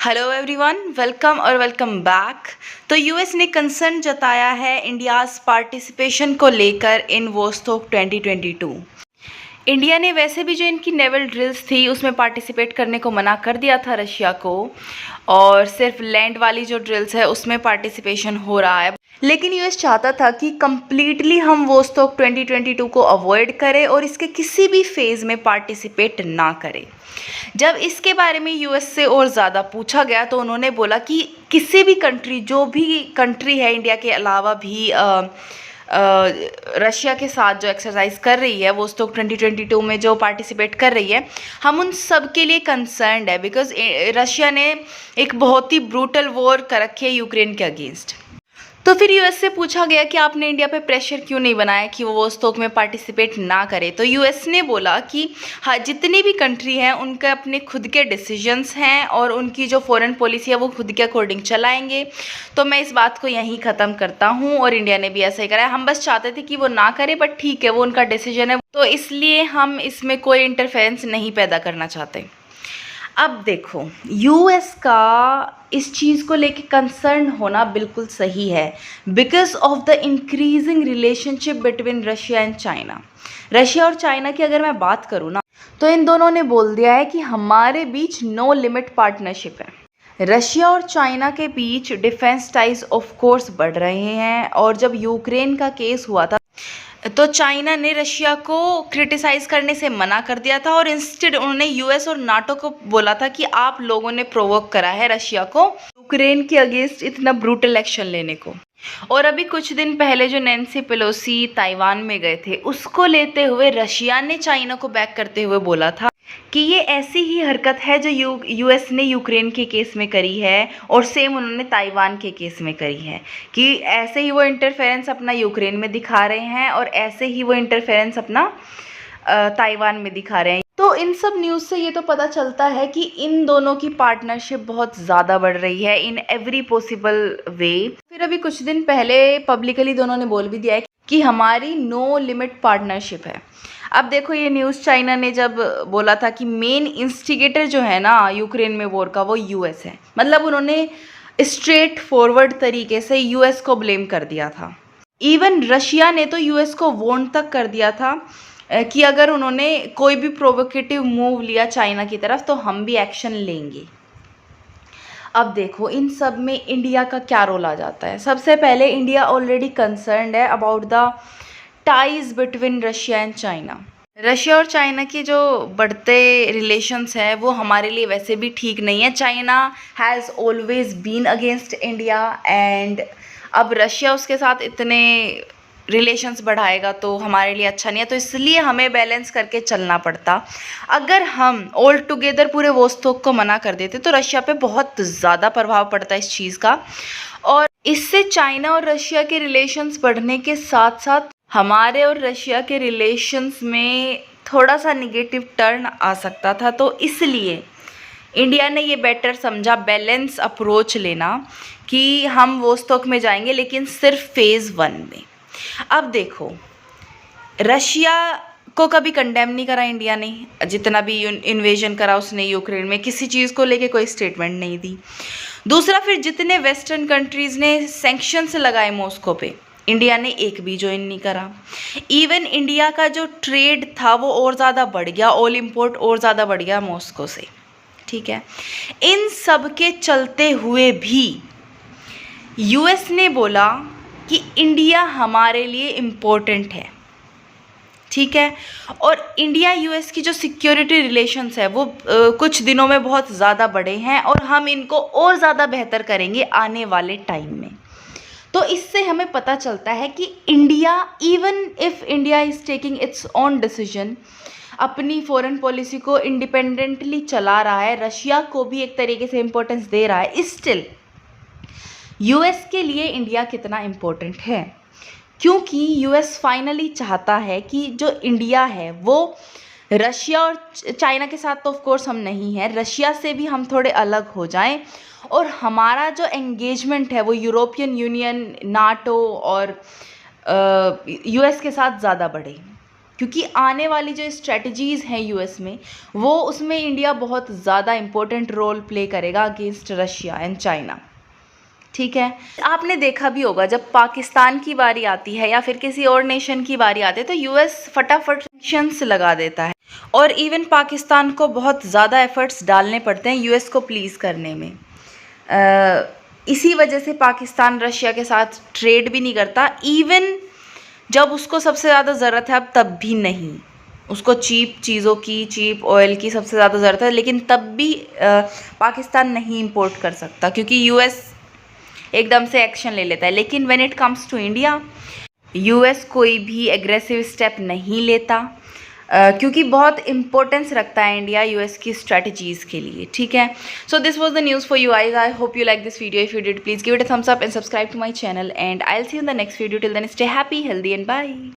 Hello everyone, welcome back. तो US ने concern जताया है इंडियाज़ पार्टिसिपेशन को लेकर इन वोस्टोक 2022। इंडिया ने वैसे भी जो इनकी नेवल ड्रिल्स थी उसमें पार्टिसिपेट करने को मना कर दिया था रशिया को, और सिर्फ लैंड वाली जो ड्रिल्स है उसमें पार्टिसिपेशन हो रहा है। लेकिन यूएस चाहता था कि कम्प्लीटली हम वोस्टोक 2022 को अवॉइड करें और इसके किसी भी फेज़ में पार्टिसिपेट ना करें। जब इसके बारे में यूएस से और ज़्यादा पूछा गया तो उन्होंने बोला कि किसी भी कंट्री, जो भी कंट्री है इंडिया के अलावा भी रशिया के साथ जो एक्सरसाइज कर रही है, वोस्टोक 2022 में जो पार्टिसिपेट कर रही है, हम उन सब के लिए कंसर्न्ड है। बिकॉज रशिया ने एक बहुत ही ब्रूटल वॉर कर रखी है यूक्रेन के अगेंस्ट। तो फिर यूएस से पूछा गया कि आपने इंडिया पे प्रेशर क्यों नहीं बनाया कि वो वोस्टोक में पार्टिसिपेट ना करे। तो यूएस ने बोला कि हाँ, जितनी भी कंट्री हैं उनके अपने खुद के डिसीजंस हैं और उनकी जो फॉरेन पॉलिसी है वो खुद के अकॉर्डिंग चलाएंगे। तो मैं इस बात को यहीं ख़त्म करता हूँ, और इंडिया ने भी ऐसा ही करा है। हम बस चाहते थे कि वो ना करे, बट ठीक है, वो उनका डिसीजन है, तो इसलिए हम इसमें कोई इंटरफेरेंस नहीं पैदा करना चाहते। अब देखो, यूएस का इस चीज़ को लेके कंसर्न होना बिल्कुल सही है, because of the increasing relationship between Russia and China. Russia और चाइना की अगर मैं बात करूँ ना, तो इन दोनों ने बोल दिया है कि हमारे बीच नो लिमिट पार्टनरशिप है। रशिया और चाइना के बीच डिफेंस टाइज ऑफ कोर्स बढ़ रहे हैं, और जब यूक्रेन का केस हुआ था तो चाइना ने रशिया को क्रिटिसाइज़ करने से मना कर दिया था, और इंस्टेड उन्होंने यूएस और नाटो को बोला था कि आप लोगों ने प्रोवोक करा है रशिया को यूक्रेन के अगेंस्ट इतना ब्रूटल एक्शन लेने को। और अभी कुछ दिन पहले जो नैन्सी पेलोसी ताइवान में गए थे, उसको लेते हुए रशिया ने चाइना को बैक करते हुए बोला था कि ये ऐसी ही हरकत है जो यूएस ने यूक्रेन के केस में करी है, और सेम उन्होंने ताइवान के केस में करी है, कि ऐसे ही वो इंटरफेरेंस अपना यूक्रेन में दिखा रहे हैं और ऐसे ही वो इंटरफेरेंस अपना ताइवान में दिखा रहे हैं। तो इन सब न्यूज़ से ये तो पता चलता है कि इन दोनों की पार्टनरशिप बहुत ज़्यादा बढ़ रही है इन एवरी पॉसिबल वे। फिर अभी कुछ दिन पहले पब्लिकली दोनों ने बोल भी दिया है कि हमारी नो लिमिट पार्टनरशिप है। अब देखो, ये न्यूज़ चाइना ने जब बोला था कि मेन इंस्टिगेटर जो है ना यूक्रेन में वॉर का, वो यूएस है, मतलब उन्होंने स्ट्रेट फॉरवर्ड तरीके से यूएस को ब्लेम कर दिया था। इवन रशिया ने तो यूएस को वार्न तक कर दिया था कि अगर उन्होंने कोई भी प्रोवोकेटिव मूव लिया चाइना की तरफ तो हम भी एक्शन लेंगे। अब देखो, इन सब में इंडिया का क्या रोल आ जाता है। सबसे पहले, इंडिया ऑलरेडी कंसर्न्ड है about the ties between Russia and China. Russia और चाइना के जो बढ़ते रिलेशंस हैं वो हमारे लिए वैसे भी ठीक नहीं है। China has always been against India, and अब रशिया उसके साथ इतने रिलेशंस बढ़ाएगा तो हमारे लिए अच्छा नहीं है। तो इसलिए हमें बैलेंस करके चलना पड़ता। अगर हम ऑल टुगेदर पूरे वोस्तोक को मना कर देते तो रशिया पे बहुत ज़्यादा प्रभाव पड़ता है इस चीज़ का, और इससे चाइना और रशिया के रिलेशंस बढ़ने के साथ साथ हमारे और रशिया के रिलेशंस में थोड़ा सा निगेटिव टर्न आ सकता था। तो इसलिए इंडिया ने ये बेटर समझा बैलेंस अप्रोच लेना, कि हम वोस्तोक में जाएंगे लेकिन सिर्फ फेज़ 1 में। अब देखो, रशिया को कभी कंडेम नहीं करा इंडिया ने, जितना भी इन्वेजन करा उसने यूक्रेन में, किसी चीज़ को लेके कोई स्टेटमेंट नहीं दी। दूसरा, फिर जितने वेस्टर्न कंट्रीज़ ने सैंक्शंस लगाए मॉस्को पे, इंडिया ने एक भी ज्वाइन नहीं करा। इवन इंडिया का जो ट्रेड था वो और ज़्यादा बढ़ गया, ऑल इम्पोर्ट और ज़्यादा बढ़ गया मॉस्को से, ठीक है। इन सब के चलते हुए भी यूएस ने बोला कि इंडिया हमारे लिए इम्पोर्टेंट है, ठीक है। और इंडिया यूएस की जो सिक्योरिटी रिलेशंस है वो कुछ दिनों में बहुत ज़्यादा बढ़े हैं, और हम इनको और ज़्यादा बेहतर करेंगे आने वाले टाइम में। तो इससे हमें पता चलता है कि India, even if India is taking its own decision, अपनी फॉरेन पॉलिसी को इंडिपेंडेंटली चला रहा है, रशिया को भी एक तरीके से इम्पोर्टेंस दे रहा है, स्टिल यूएस के लिए इंडिया कितना इम्पोर्टेंट है। क्योंकि यूएस फाइनली चाहता है कि जो इंडिया है वो रशिया और चाइना के साथ तो ऑफ कोर्स हम नहीं हैं, रशिया से भी हम थोड़े अलग हो जाएं, और हमारा जो एंगेजमेंट है वो यूरोपियन यूनियन, नाटो और यूएस के साथ ज़्यादा बढ़े। क्योंकि आने वाली जो स्ट्रेटजीज़ हैं यूएस में, वो उसमें इंडिया बहुत ज़्यादा इम्पोर्टेंट रोल प्ले करेगा अगेंस्ट रशिया एंड चाइना। ठीक है, आपने देखा भी होगा जब पाकिस्तान की बारी आती है या फिर किसी और नेशन की बारी आती है तो यूएस फटाफट सैंक्शंस लगा देता है, और इवन पाकिस्तान को बहुत ज़्यादा एफर्ट्स डालने पड़ते हैं यूएस को प्लीज़ करने में। इसी वजह से पाकिस्तान रशिया के साथ ट्रेड भी नहीं करता, इवन जब उसको सबसे ज़्यादा ज़रूरत है, अब तब भी नहीं। उसको चीप चीज़ों की, चीप ऑयल की सबसे ज़्यादा ज़रूरत है, लेकिन तब भी पाकिस्तान नहीं इंपोर्ट कर सकता क्योंकि यूएस एकदम से एक्शन ले लेता है। लेकिन when it comes to India, US कोई भी एग्रेसिव स्टेप नहीं लेता, क्योंकि बहुत इंपॉर्टेंस रखता है इंडिया यूएस की स्ट्रेटजीज़ के लिए। ठीक है, so this was the news for you guys. I hope you like this video. If you did, please give it a thumbs up and subscribe to my channel, and I will see you in the next video. Till then, stay happy, healthy and bye.